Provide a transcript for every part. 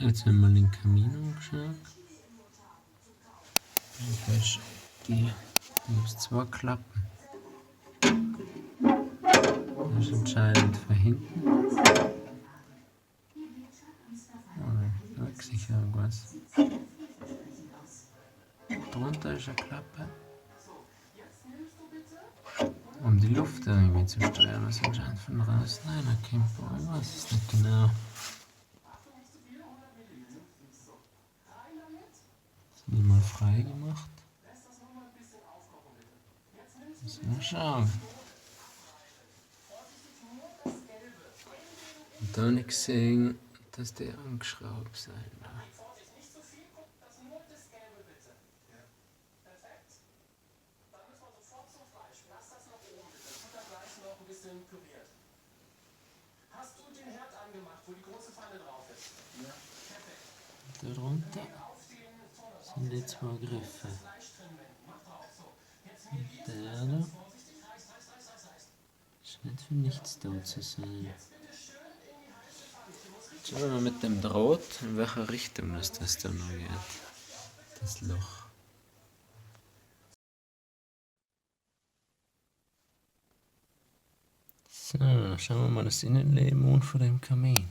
Jetzt haben wir den Kamin angeschaut. Die gibt zwei Klappen. Das ist entscheidend von hinten. Da ist sicher irgendwas. Drunter ist eine Klappe. Um die Luft irgendwie zu steuern, was anscheinend von draußen reinkommt. Ich weiß es nicht genau. Ist nicht mal frei gemacht. Müssen wir schauen. Und da habe ich gesehen, dass die angeschraubt sind. Hast du den Herd angemacht, wo die große Pfanne drauf ist? Ja. Perfekt. Darunter sind die zwei Griffe. Und der da scheint für nichts da zu sein. Schauen wir mal mit dem Draht, in welcher Richtung das da noch geht. Das Loch. So, schauen wir mal das Innenleben an von dem Kamin.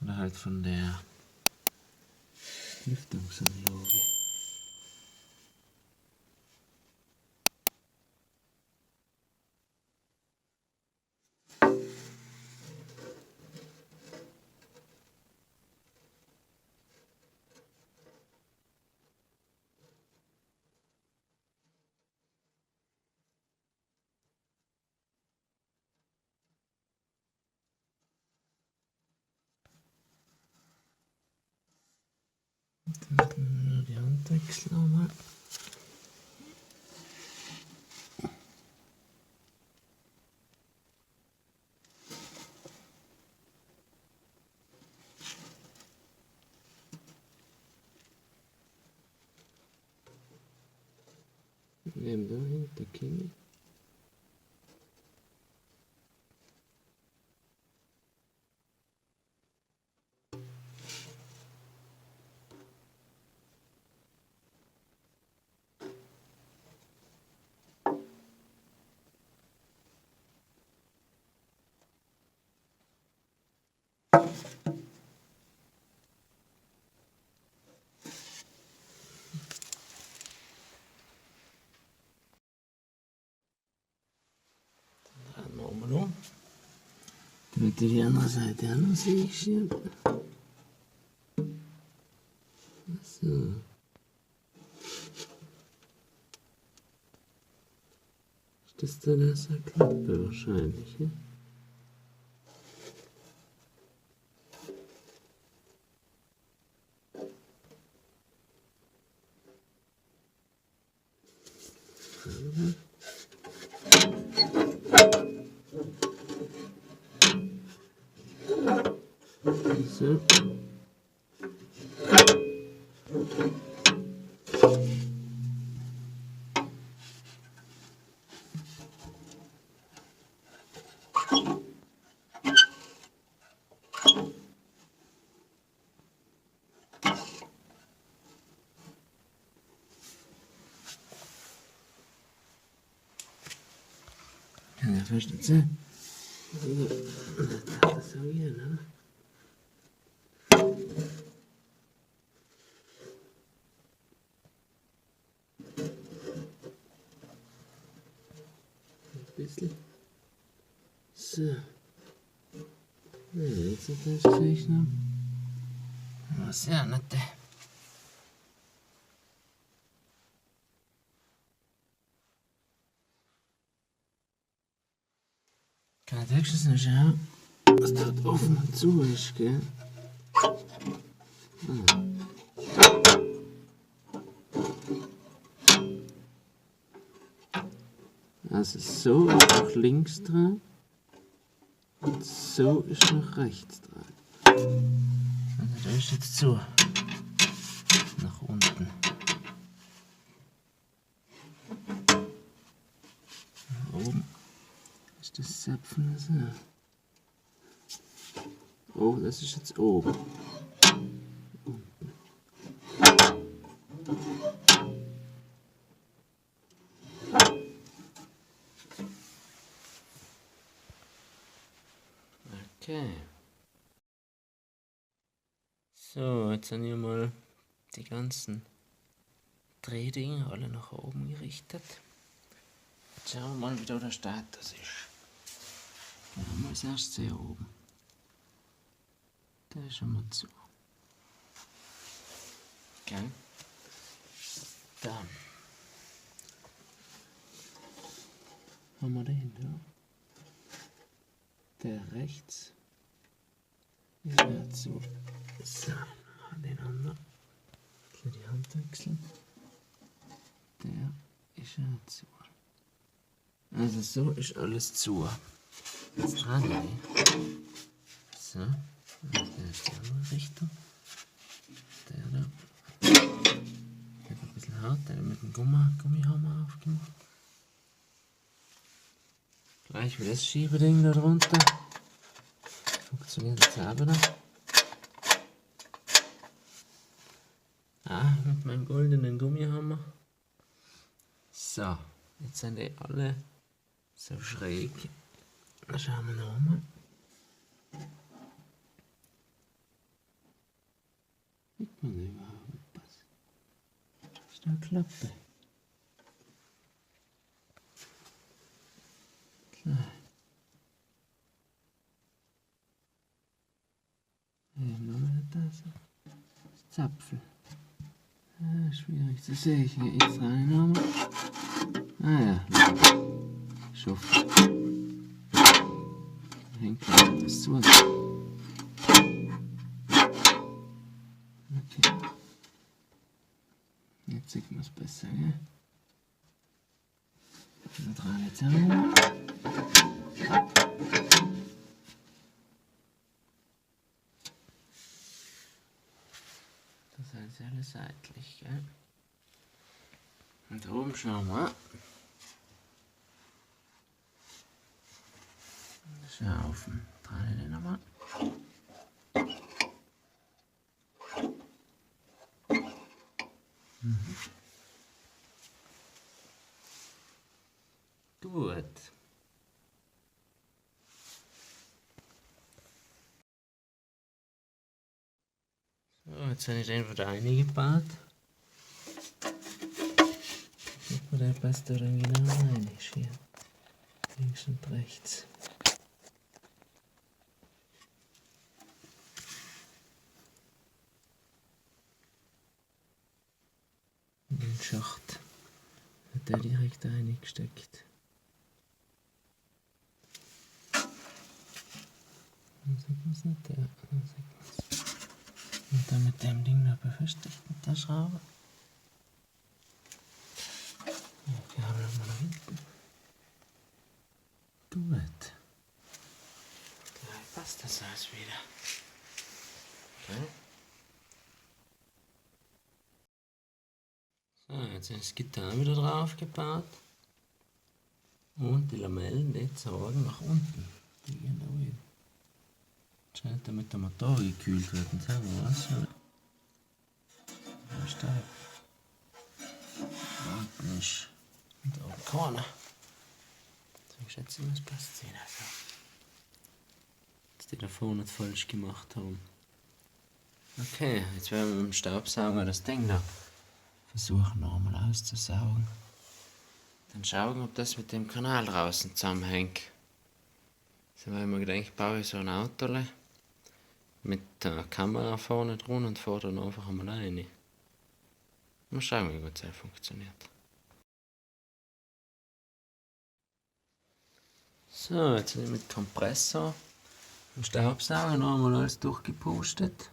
Oder halt von der Lüftungsanlage. Dann die Handwechsel nochmal. Neben da hinten Kimi. Dann machen wir noch. Damit ich die andere Seite auch noch sehe. So. Ist das dann erst eine Klappe wahrscheinlich, ja? So. Kann ja fast nicht sein. Das ist so hier, ne? Ein bisschen. So. Ja, jetzt hat er das Zeichnen. Was ja nicht. Kann ich höchstens noch schauen, was dort offen und zu ist, gell? Also so ist nach links dran und so ist nach rechts dran. Also der ist jetzt zu. Nach unten. Nach oben ist das Zapfen so. Oh, das ist jetzt oben. Okay. So, jetzt sind hier mal die ganzen Drehdinger alle nach oben gerichtet. Jetzt schauen wir mal, wie da der Status ist. Gehen wir mal als erstes hier oben. Der ist schon mal zu. Okay. Dann haben wir den da. Der rechts ist ja zu. So, den anderen. Für die Hand wechseln. Der ist ja zu. Also so ist alles zu. Jetzt dran, so. Der ist die andere Richtung. Der da. Der hat ein bisschen hart, der mit dem Gummihammer aufgemacht. Gleich wie das Schiebeding da drunter. Funktioniert jetzt auch wieder. Ah, mit meinem goldenen Gummihammer. So, jetzt sind die alle so schräg. Dann schauen wir nochmal. Sieht man überhaupt was? Ist da eine Klappe? Klar. Nochmal das. Das Zapfel. Ah, schwierig zu sehen. Hier jetzt rein nochmal. Ah ja. Schuft. Hängt gleich das zu. Okay. Jetzt sieht man es besser, ja? Da dran jetzt auch. Das ist alles seitlich, gell? Und oben schauen wir. Schaufen. Dran den nochmal. Gut. So, jetzt habe ich den wieder eingebaut. Der passt da dann genau rein. Ist hier links und rechts. In den Schacht hat der direkt eingesteckt. Dann sieht man es nicht, ja. Dann sieht man's. Und dann mit dem Ding noch befestigt mit der Schraube. Die haben wir nochmal nach hinten. Gut. Gleich passt das alles wieder. Okay. So, jetzt ist das Gitarre wieder drauf gebaut. Und die Lamellen, die zeigen nach unten. Die gehen da oben. Scheint damit der Motor gekühlt wird. Und sagen wir was? Ja, stark. Unten ist. Und oben keiner. Ich schätze mal, es passt nicht. Also. Dass die da vorne nicht falsch gemacht haben. Okay, jetzt werden wir mit dem Staubsauger das Ding da versuchen nochmal auszusaugen. Dann schauen, ob das mit dem Kanal draußen zusammenhängt. So habe ich mir gedacht, baue ich so ein Auto mit der Kamera vorne dran und fahre dann einfach einmal rein. Mal schauen, wie gut das funktioniert. So, jetzt habe ich mit Kompressor und Staubsauger noch einmal alles durchgepustet.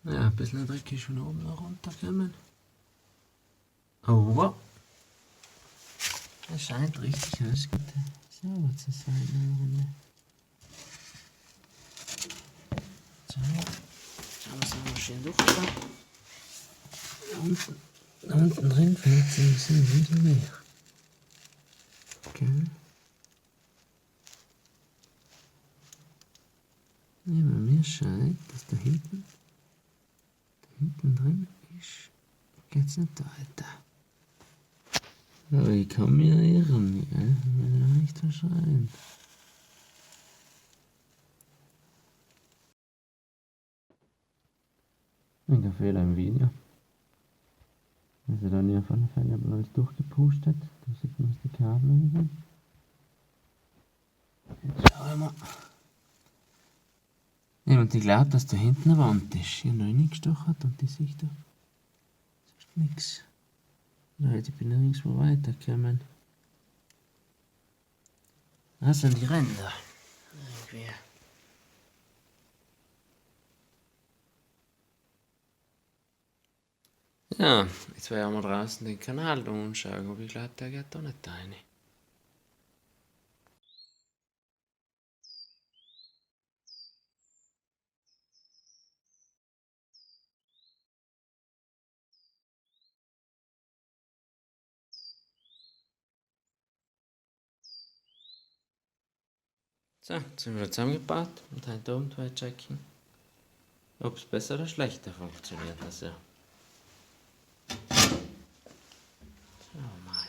Ja, ein bisschen Dreck ist von oben noch runtergekommen. Aber es scheint richtig sauber zu sein. So, schauen wir es einmal schön durchschauen. Da unten drin fällt es ein bisschen mehr. Okay. Ja, bei mir scheint, dass da hinten drin ist, geht's nicht weiter. Aber ich kann mich irren, wenn ich nicht verschreien. Ein Fehler im Video. Also dann auf alle Fälle aber alles durchgepustet. Da sieht man die Kabel wieder. Jetzt schauen wir. Ja, und ich glaube, dass da hinten eine Wand ist. Hier noch reingestochen und die Sicht da. Das ist nichts. Nein, ich bin nirgendwo weitergekommen. Das sind die Ränder. Irgendwie. Ja, jetzt werden wir draußen den Kanal anschauen, aber ich glaube, der geht da nicht rein. So, jetzt sind wir zusammengebaut und haben hier oben checken, ob es besser oder schlechter funktioniert. Also, schauen wir mal.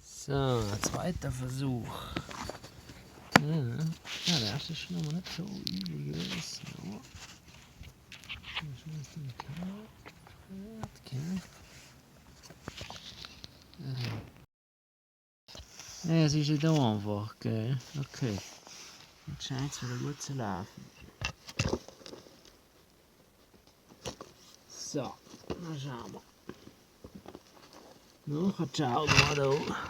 So, ein zweiter Versuch. Ja, der erste ist schon mal nicht so übel gewesen. Aber schon ist die Kamera. Okay. Ja, es ist nicht einfach, gell? Okay. Jetzt scheint es wieder gut zu laufen. So, dann schauen wir. Nachher schauen wir da.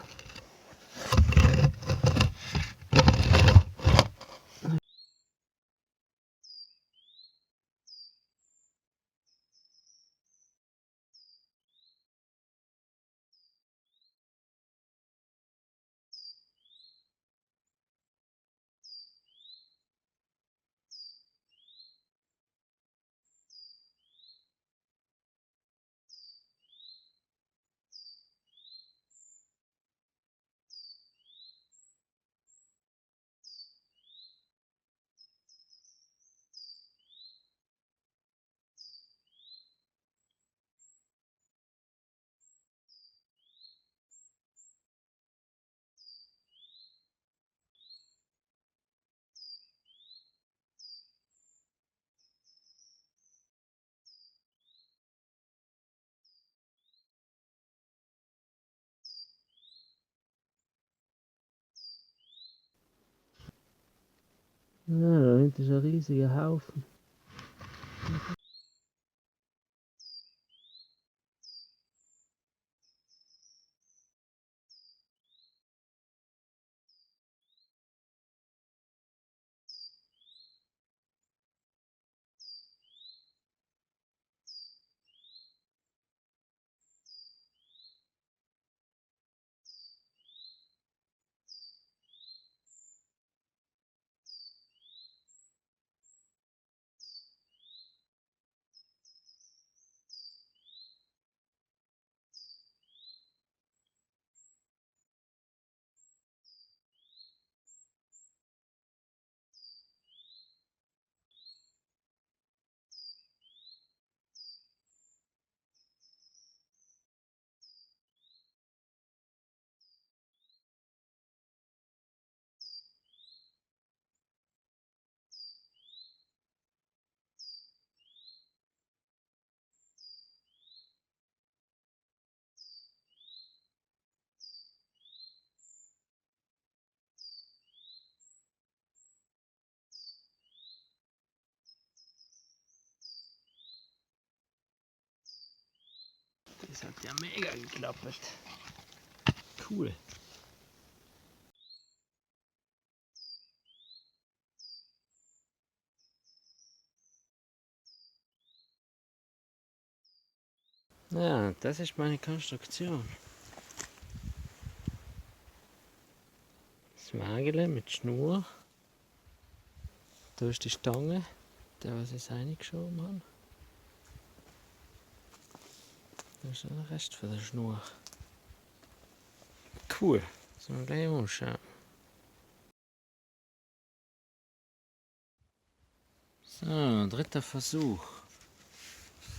Ja, da hinten ist ein riesiger Haufen. Das hat ja mega geklappt. Cool. Ja, das ist meine Konstruktion. Das Wägele mit Schnur. Da ist die Stange, da was ich es reingeschoben habe. Da ist der Rest von der Schnur. Cool, so wir gleich mal schauen. So, dritter Versuch.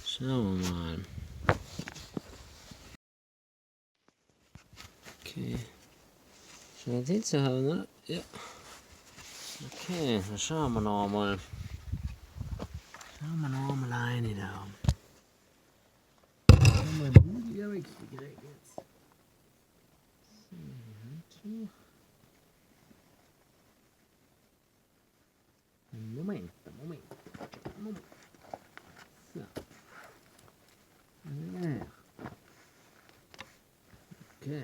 Schauen wir mal. Okay. Scheint hinzuhauen, oder? Ja. Okay, dann schauen wir noch mal. Schauen wir noch mal rein da. Haben wir den Bugel ja weggekriegt jetzt. So, Moment. So. Ja. Okay.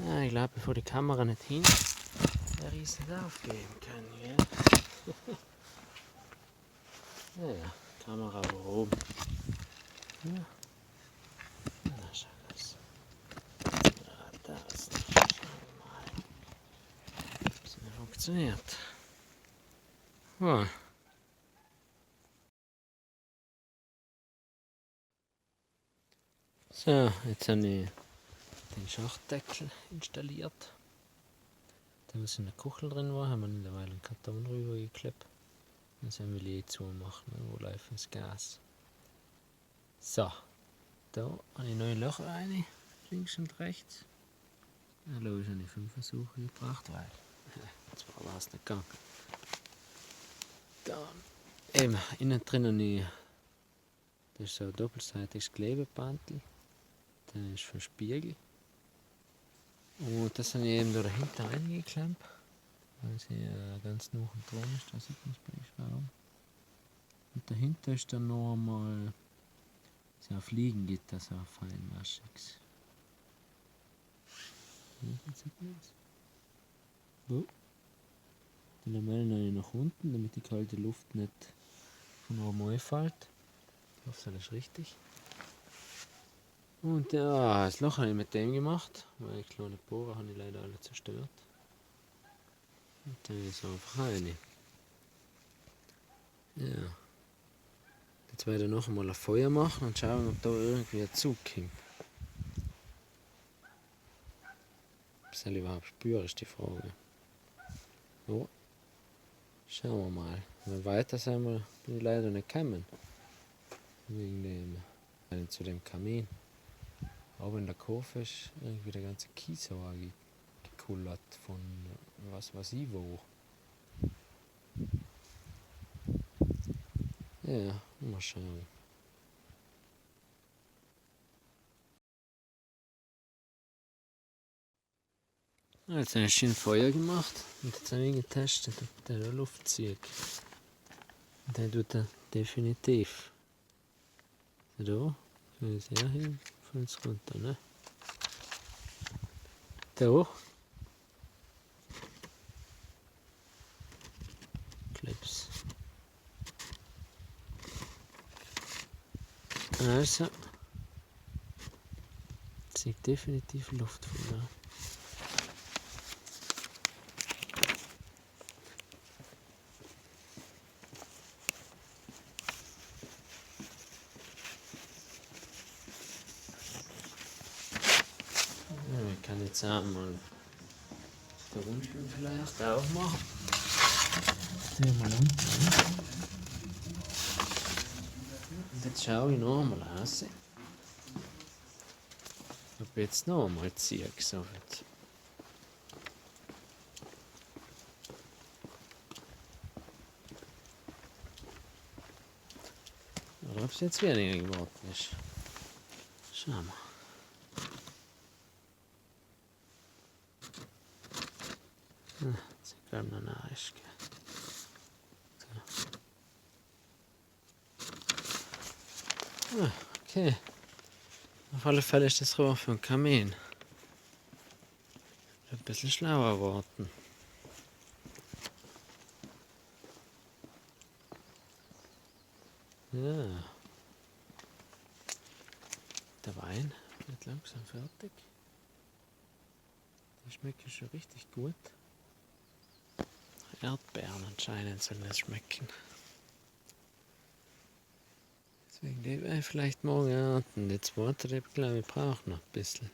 Ja, ich glaube, bevor die Kamera nicht hin, der Riesen aufgeben kann. Gell? Ja, Kamera oben. Ja. Na, schau das. Ja, das. Schauen wir mal. Ob es nicht funktioniert. Ja. So, jetzt habe ich den Schachtdeckel installiert. Da was in der Kuchel drin war, haben wir mittlerweile einen Karton drüber geklebt. Jetzt haben wir die zumachen, wo läuft das Gas. So, da habe ich neue Löcher rein, links und rechts. Da habe ich 5 Versuche gebracht, weil zwar war es nicht gegangen. Dann eben innen drin habe ich, das ist so ein doppelseitiges Klebebantel. Das ist für den Spiegel. Und das habe ich eben da dahinter eingeklemmt, weil sie ganz nah dran ist, da sieht man es bei warum. Und dahinter ist dann noch einmal so ein Fliegengitter, so ein feinmaschiges. Sieht man das? So. Die Lamellen habe ich nach unten, damit die kalte Luft nicht von oben einfällt. Ich hoffe, das ist richtig. Und ja, das Loch habe ich mit dem gemacht, weil die kleinen Bohrer habe ich leider alle zerstört. Und dann ist es einfach rein. Ja. Jetzt werde ich noch einmal ein Feuer machen und schauen, ob da irgendwie ein Zug kommt. Ob ich es überhaupt spüre, ist die Frage. Ja. Schauen wir mal. Weil weiter bin ich leider nicht gekommen. Wegen dem, zu dem Kamin. Aber in der Kurve ist irgendwie der ganze Kies gekullert von was weiß ich wo. Ja, mal schauen. Jetzt habe ich schön Feuer gemacht und jetzt habe ich getestet, ob der Luft zieht. Und der tut er definitiv. Da. Kann ich sehr hin, fällt es runter, ne? Da. Clips. Also. Sieht definitiv Luft von da. Ja, ich kann jetzt auch mal da unten vielleicht auch machen. Den mal unten. Und jetzt schaue ich noch einmal raus. Ob ich jetzt noch einmal ziehe, gesagt. Oder ob es jetzt weniger geworden ist. Schauen wir. Jetzt glaube ich noch nah ist. So. Okay. Auf alle Fälle ist das Rohr für einen Kamin. Ein bisschen schlauer geworden. Ja. Der Wein wird langsam fertig. Die schmecken schon richtig gut. Erdbeeren anscheinend sollen es schmecken. Deswegen die werde ich vielleicht morgen ernten. Die zweite, die glaube ich, braucht noch ein bisschen.